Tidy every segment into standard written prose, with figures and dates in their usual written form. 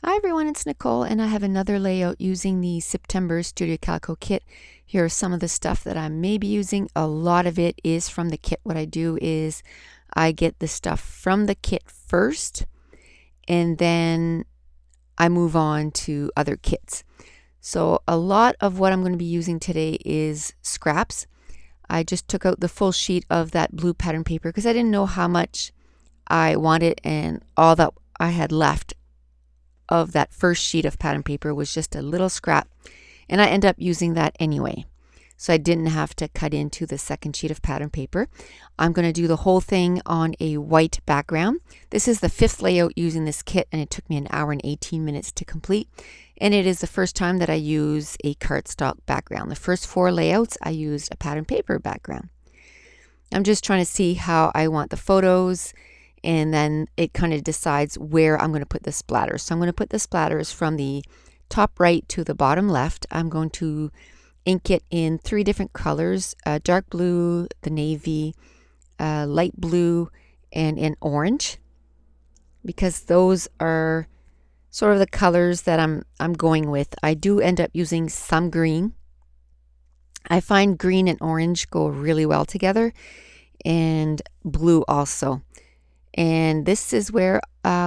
Hi everyone, it's Nicole and I have another layout using the September Studio Calico kit. Here are some of the stuff that I may be using. A lot of it is from the kit. What I do is I get the stuff from the kit first and then I move on to other kits. So a lot of what I'm going to be using today is scraps. I just took out the full sheet of that blue pattern paper because I didn't know how much I wanted, and all that I had left of that first sheet of pattern paper was just a little scrap, and I end up using that anyway. So I didn't have to cut into the second sheet of pattern paper. I'm going to do the whole thing on a white background. This is the 5th layout using this kit, and it took me an hour and 18 minutes to complete. And it is the first time that I use a cardstock background. The first 4 layouts I used a pattern paper background. I'm just trying to see how I want the photos, and then it kind of decides where I'm going to put the splatters. So I'm going to put the splatters from the top right to the bottom left. I'm going to ink it in 3 different colors: dark blue, the navy, light blue, and an orange, because those are sort of the colors that I'm going with. I do end up using some green. I find green and orange go really well together, and blue also. And this is where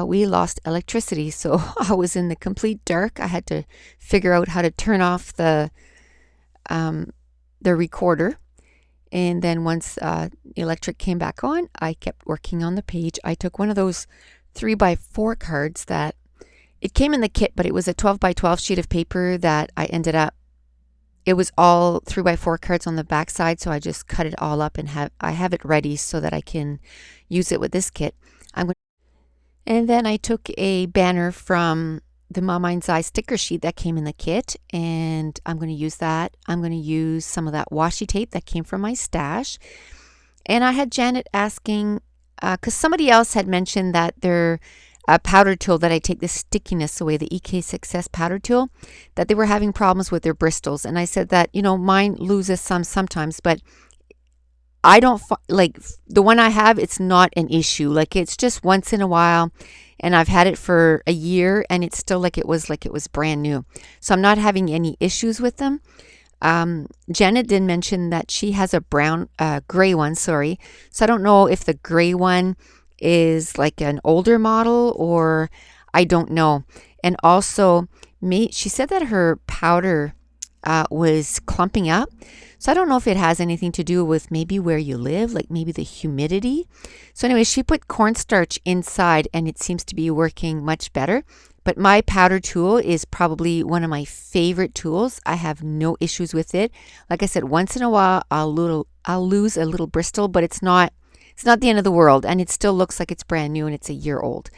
we lost electricity, so I was in the complete dark. I had to figure out how to turn off the recorder, and then once electric came back on, I kept working on the page. I took one of those 3x4 cards that it came in the kit, but it was a 12x12 sheet of paper that I ended up, it was all 3x4 cards on the back side, so I just cut it all up and I have it ready so that I can use it with this kit. And then I took a banner from the My Mind's Eye sticker sheet that came in the kit, and I'm going to use that. I'm going to use some of that washi tape that came from my stash. And I had Janet asking, because somebody else had mentioned that their powder tool that I take the stickiness away, the EK Success powder tool, that they were having problems with their bristles. And I said that, mine loses some sometimes, but I don't like the one I have, it's not an issue. Like, it's just once in a while, and I've had it for a year and it's still like it was brand new. So I'm not having any issues with them. Janet did mention that she has a gray one, sorry. So I don't know if the gray one is like an older model, or I don't know. And also, she said that her powder was clumping up. So I don't know if it has anything to do with maybe where you live, like maybe the humidity. So anyway, she put cornstarch inside and it seems to be working much better. But my powder tool is probably one of my favorite tools. I have no issues with it. Like I said, once in a while I'll lose a little bristle, but it's not the end of the world, and it still looks like it's brand new and it's a year old.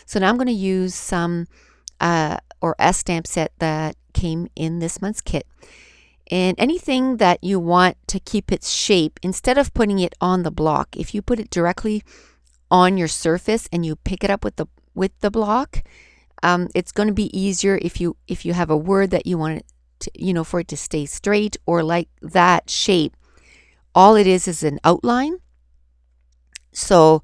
So now I'm going to use some or a stamp set that came in this month's kit. And anything that you want to keep its shape, instead of putting it on the block, if you put it directly on your surface and you pick it up with the block, it's going to be easier if you have a word that you want it to, for it to stay straight or like that shape. All it is an outline. So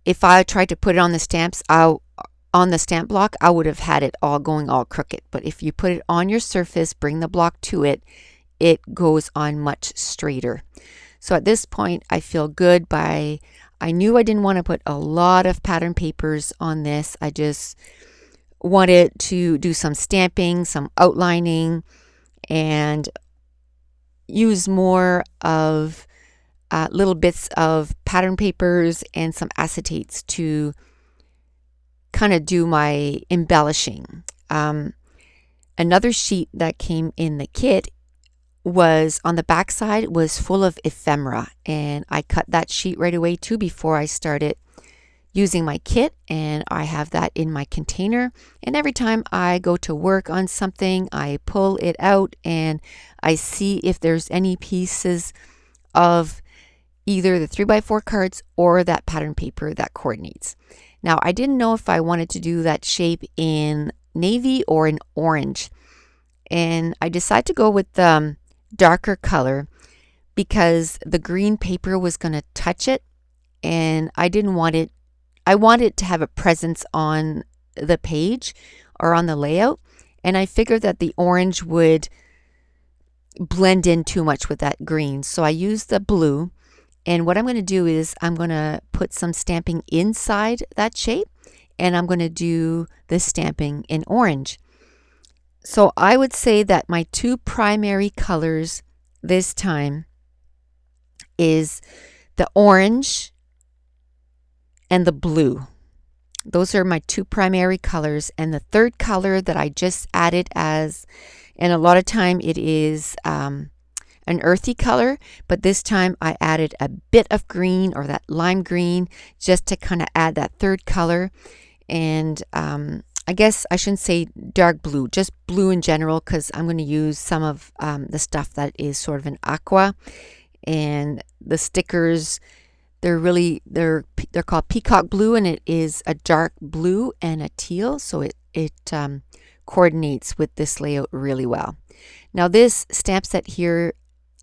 if I tried to put it on the stamps, on the stamp block, I would have had it all going all crooked. But if you put it on your surface, bring the block to it, it goes on much straighter. So at this point, I feel good. I knew I didn't want to put a lot of pattern papers on this. I just wanted to do some stamping, some outlining, and use more of little bits of pattern papers and some acetates to kind of do my embellishing. Another sheet that came in the kit was on the back side was full of ephemera, and I cut that sheet right away too before I started using my kit, and I have that in my container. And every time I go to work on something, I pull it out and I see if there's any pieces of either the 3x4 cards or that pattern paper that coordinates. Now, I didn't know if I wanted to do that shape in navy or in orange, and I decided to go with the darker color because the green paper was going to touch it, and I didn't want it. I wanted to have a presence on the page or on the layout, and I figured that the orange would blend in too much with that green. So I used the blue, and what I'm going to do is I'm going to put some stamping inside that shape, and I'm going to do the stamping in orange. So I would say that my two primary colors this time is the orange and the blue. Those are my two primary colors, and the third color that I just added as, and a lot of time it is an earthy color, but this time I added a bit of green or that lime green just to kind of add that third color. And I guess I shouldn't say dark blue, just blue in general, because I'm going to use some of the stuff that is sort of an aqua. And the stickers, they're called peacock blue, and it is a dark blue and a teal, so it coordinates with this layout really well. Now this stamp set here,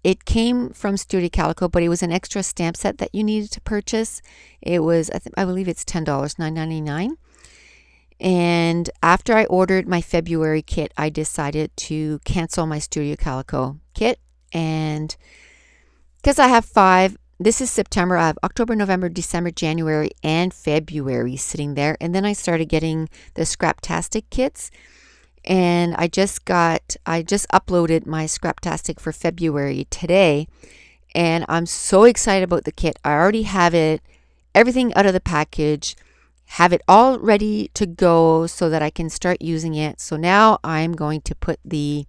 it came from Studio Calico, but it was an extra stamp set that you needed to purchase. It was, I believe it's $10, $9.99. And after I ordered my February kit, I decided to cancel my Studio Calico kit. And because I have 5, this is September, I have October, November, December, January, and February sitting there. And then I started getting the Scraptastic kits. And I just uploaded my Scraptastic for February today. And I'm so excited about the kit. I already have it, everything out of the package, have it all ready to go so that I can start using it. So now I'm going to put the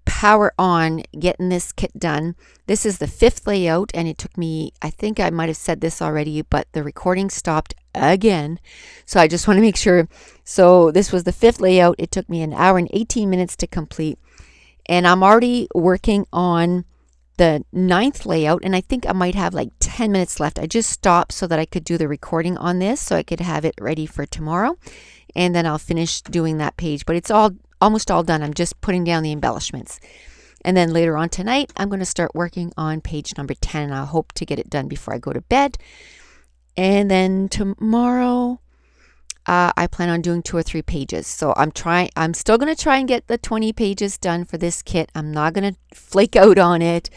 power on getting this kit done. This is the 5th layout, and it took me, I think I might have said this already, but the recording stopped again. So I just want to make sure. So this was the 5th layout. It took me 1 hour and 18 minutes to complete. And I'm already working on the 9th layout, and I think I might have like 10 minutes left. I just stopped so that I could do the recording on this so I could have it ready for tomorrow, and then I'll finish doing that page. But it's almost all done. I'm just putting down the embellishments. And then later on tonight, I'm going to start working on page number 10, and I hope to get it done before I go to bed. And then tomorrow, I plan on doing 2 or 3 pages. So I'm still going to try and get the 20 pages done for this kit. I'm not going to flake out on it.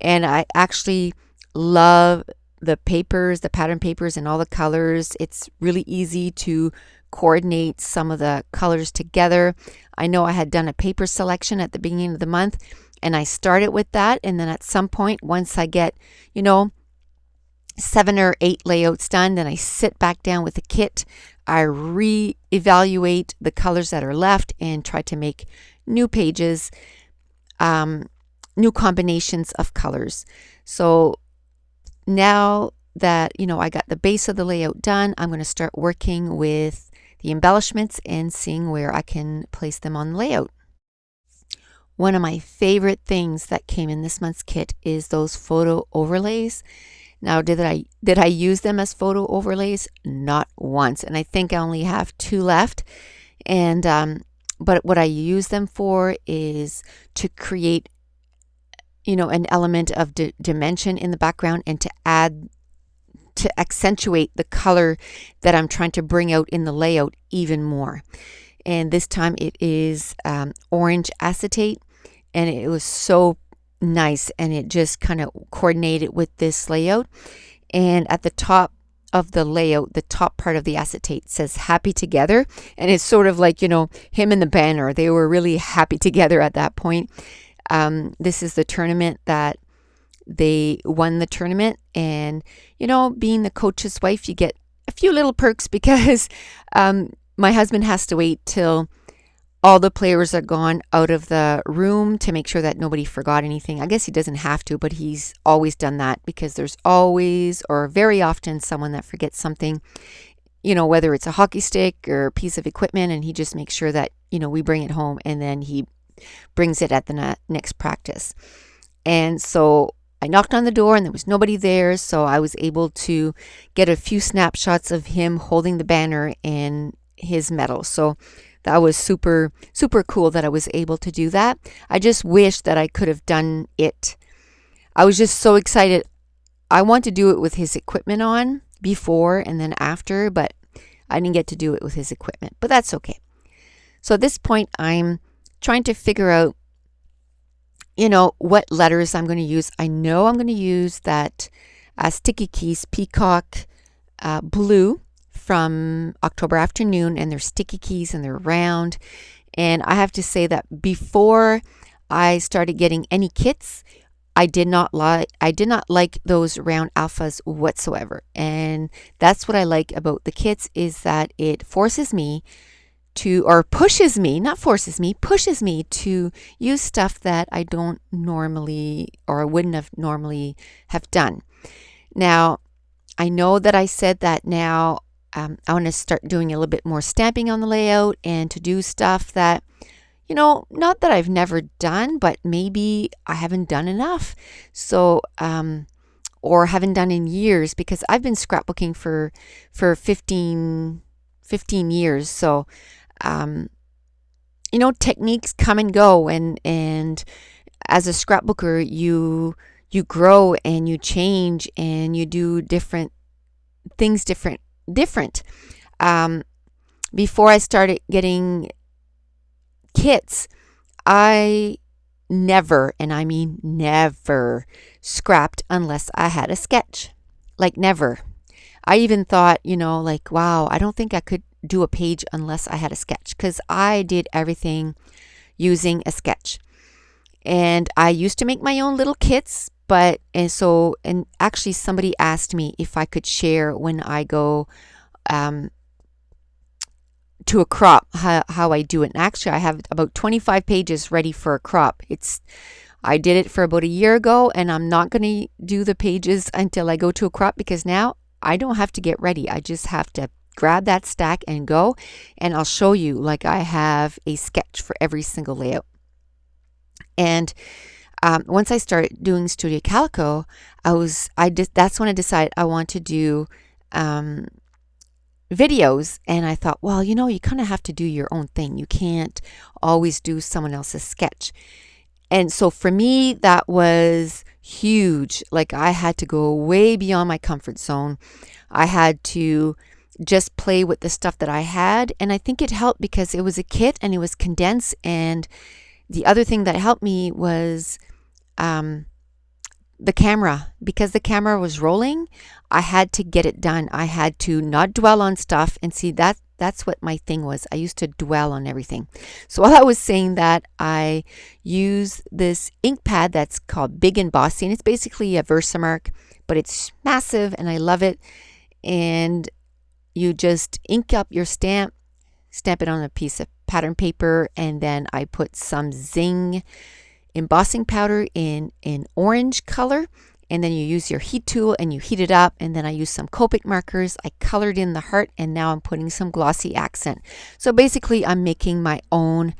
And I actually love the papers, the pattern papers, and all the colors. It's really easy to coordinate some of the colors together. I know I had done a paper selection at the beginning of the month, and I started with that. And then at some point, once I get, 7 or 8 layouts done, then I sit back down with the kit. I re-evaluate the colors that are left and try to make new pages, new combinations of colors. So now that, I got the base of the layout done, I'm going to start working with the embellishments and seeing where I can place them on the layout. One of my favorite things that came in this month's kit is those photo overlays. Now, did I use them as photo overlays? Not once, and I think I only have 2 left. And but what I use them for is to create, an element of dimension in the background, and to accentuate the color that I'm trying to bring out in the layout even more. And this time it is orange acetate, and it was so nice, and it just kind of coordinated with this layout. And at the top of the layout, the top part of the acetate says happy together, and it's sort of like him and the banner, they were really happy together at that point. This is the tournament that they won the tournament, and being the coach's wife, you get a few little perks because my husband has to wait till all the players are gone out of the room to make sure that nobody forgot anything. I guess he doesn't have to, but he's always done that because there's always, or very often, someone that forgets something, whether it's a hockey stick or a piece of equipment, and he just makes sure that, we bring it home, and then he brings it at the next practice. And so I knocked on the door and there was nobody there, so I was able to get a few snapshots of him holding the banner and his medal. So that was super, super cool that I was able to do that. I just wish that I could have done it. I was just so excited. I want to do it with his equipment on before and then after, but I didn't get to do it with his equipment. But that's okay. So at this point, I'm trying to figure out, what letters I'm going to use. I know I'm going to use that Sticky Keys Peacock blue from October Afternoon, and they're sticky keys and they're round. And I have to say that before I started getting any kits, I did not like those round alphas whatsoever. And that's what I like about the kits, is that it forces me to, or pushes me, not forces me, pushes me to use stuff that I don't normally, or wouldn't have normally have done. Now, I know that I said that now I want to start doing a little bit more stamping on the layout, and to do stuff that, not that I've never done, but maybe I haven't done enough. So, or haven't done in years, because I've been scrapbooking for 15 years. So, techniques come and go, and as a scrapbooker, you grow and you change and you do different things different. Before I started getting kits, I never, and I mean never, scrapped unless I had a sketch. Like never. I even thought, like, wow, I don't think I could do a page unless I had a sketch, because I did everything using a sketch. And I used to make my own little kits, and actually somebody asked me if I could share when I go to a crop, how I do it. And actually I have about 25 pages ready for a crop. I did it for about a year ago, and I'm not going to do the pages until I go to a crop, because now I don't have to get ready. I just have to grab that stack and go, and I'll show you, like, I have a sketch for every single layout. And once I started doing Studio Calico, that's when I decided I want to do videos. And I thought, well, you kind of have to do your own thing. You can't always do someone else's sketch. And so for me, that was huge. Like, I had to go way beyond my comfort zone. I had to just play with the stuff that I had. And I think it helped because it was a kit and it was condensed. And the other thing that helped me was the camera. Because the camera was rolling, I had to get it done. I had to not dwell on stuff. And see, that's what my thing was. I used to dwell on everything. So while I was saying that, I use this ink pad that's called Big Embossing. It's basically a Versamark, but it's massive and I love it. And you just ink up your stamp it on a piece of pattern paper, and then I put some Zing embossing powder in orange color, and then you use your heat tool and you heat it up, and then I use some Copic markers. I colored in the heart, and now I'm putting some glossy accent. So basically I'm making my own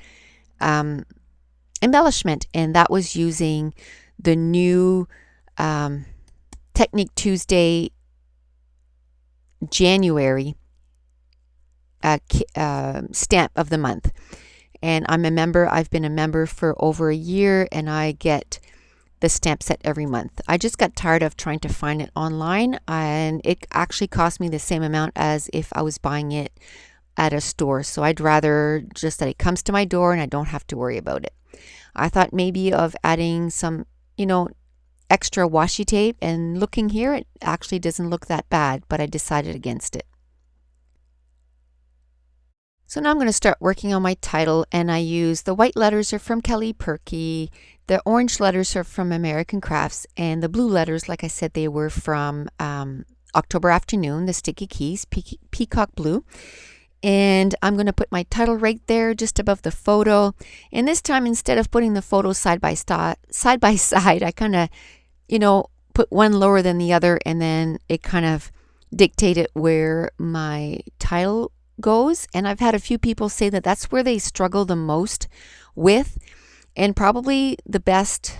embellishment, and that was using the new Technique Tuesday January stamp of the month. And I'm a member. I've been a member for over a year, and I get the stamp set every month. I just got tired of trying to find it online, and it actually cost me the same amount as if I was buying it at a store. So I'd rather just that it comes to my door and I don't have to worry about it. I thought maybe of adding some, extra washi tape, and looking here, it actually doesn't look that bad, but I decided against it. So now I'm going to start working on my title, and I use the white letters are from Kelly Perky, the orange letters are from American Crafts, and the blue letters, like I said, they were from October Afternoon, the Sticky Keys, Peacock Blue. And I'm going to put my title right there just above the photo. And this time, instead of putting the photo side by side, I kind of, put one lower than the other, and then it kind of dictated where my title goes. And I've had a few people say that that's where they struggle the most with. And probably the best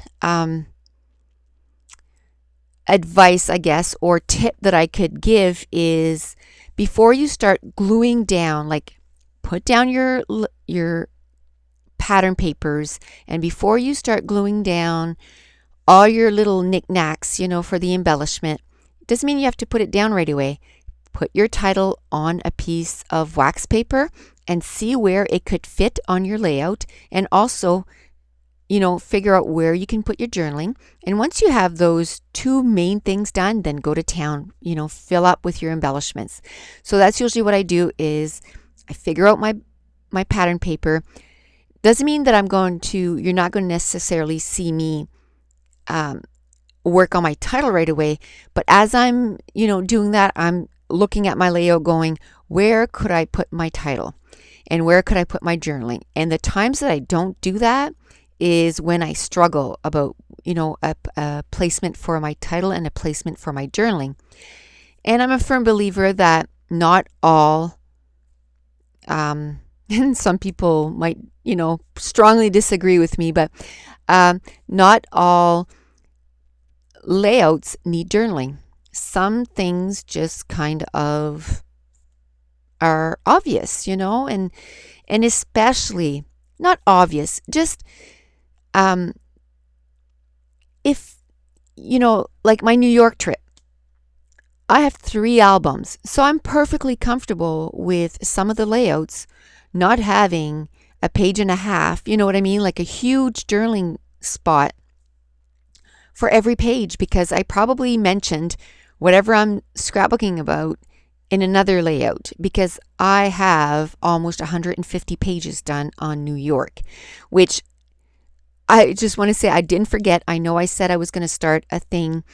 advice, I guess, or tip that I could give is, before you start gluing down, like, put down your pattern papers, and before you start gluing down all your little knickknacks, for the embellishment, it doesn't mean you have to put it down right away. put your title on a piece of wax paper and see where it could fit on your layout, and also, figure out where you can put your journaling. And once you have those two main things done, then go to town, fill up with your embellishments. So that's usually what I do is I figure out my pattern paper. Doesn't mean that you're not going to necessarily see me work on my title right away, but as I'm, doing that, I'm looking at my layout going, where could I put my title? And where could I put my journaling? And the times that I don't do that is when I struggle about, a placement for my title and a placement for my journaling. And I'm a firm believer that not all, and some people might, strongly disagree with me, but not all layouts need journaling. Some things just kind of are obvious, and especially not obvious, just if, like my New York trip, I have 3 albums, so I'm perfectly comfortable with some of the layouts not having a page and a half, you know what I mean, like a huge journaling spot for every page, because I probably mentioned whatever I'm scrapbooking about in another layout, because I have almost 150 pages done on New York, which I just want to say I didn't forget. I know I said I was going to start a thing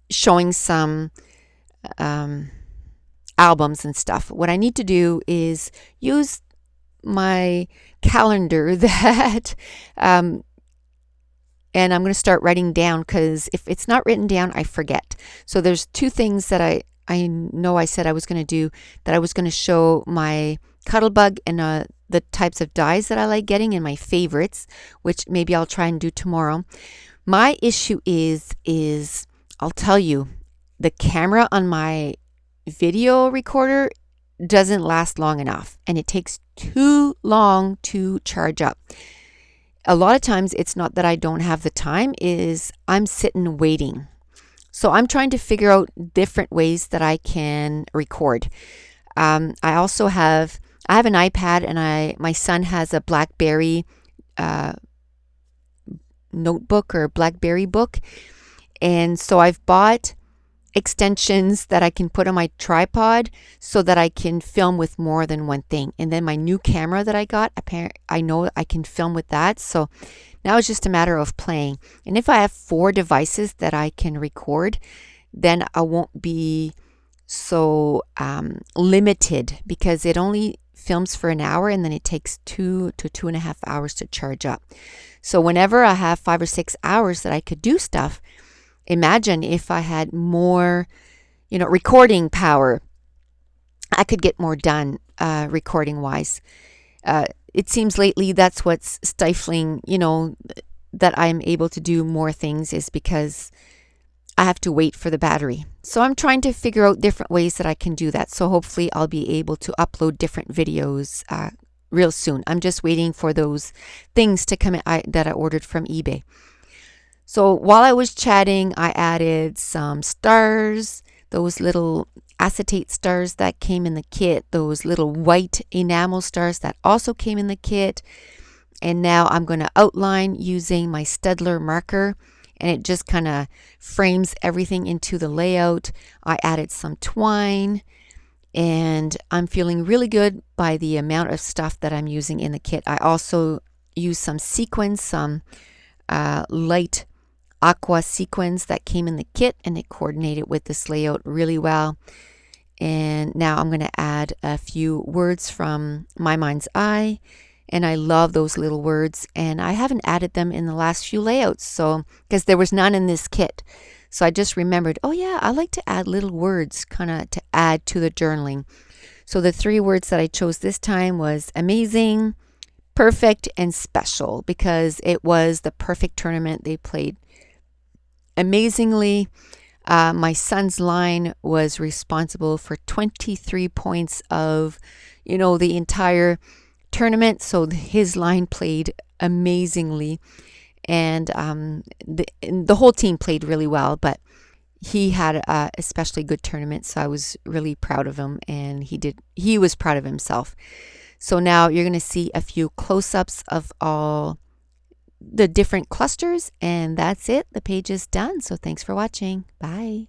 showing some albums and stuff. What I need to do is use my calendar that and I'm going to start writing down, because if it's not written down, I forget. So there's 2 things that I know I said I was going to do, that I was going to show my Cuttlebug and the types of dies that I like getting and my favorites, which maybe I'll try and do tomorrow. My issue is I'll tell you, the camera on my video recorder doesn't last long enough, and it takes too long to charge up. A lot of times it's not that I don't have the time, is I'm sitting waiting. So I'm trying to figure out different ways that I can record. I have an iPad, and my son has a BlackBerry notebook or BlackBerry book. And so I've bought extensions that I can put on my tripod so that I can film with more than one thing. And then my new camera that I got, I know I can film with that. So now it's just a matter of playing. And if I have 4 devices that I can record, then I won't be so limited, because it only films for an hour and then it takes 2 to 2.5 hours to charge up. So whenever I have 5 or 6 hours that I could do stuff, imagine if I had more, recording power, I could get more done recording wise. It seems lately that's what's stifling, that I'm able to do more things, is because I have to wait for the battery. So I'm trying to figure out different ways that I can do that. So hopefully I'll be able to upload different videos real soon. I'm just waiting for those things to come in that I ordered from eBay. So while I was chatting, I added some stars, those little acetate stars that came in the kit, those little white enamel stars that also came in the kit. And now I'm going to outline using my Staedtler marker, and it just kind of frames everything into the layout. I added some twine, and I'm feeling really good by the amount of stuff that I'm using in the kit. I also used some sequins, some light aqua sequins that came in the kit, and it coordinated with this layout really well. And now I'm going to add a few words from My Mind's Eye, and I love those little words, and I haven't added them in the last few layouts, so because there was none in this kit. So I just remembered, oh yeah, I like to add little words kind of to add to the journaling. So the 3 words that I chose this time was amazing, perfect, and special, because it was the perfect tournament. They played amazingly. My son's line was responsible for 23 points of, the entire tournament. So his line played amazingly, and the whole team played really well. But he had a especially good tournament, so I was really proud of him, and he was proud of himself. So now you're going to see a few close-ups of all the different clusters, and that's it. The page is done. So thanks for watching. Bye.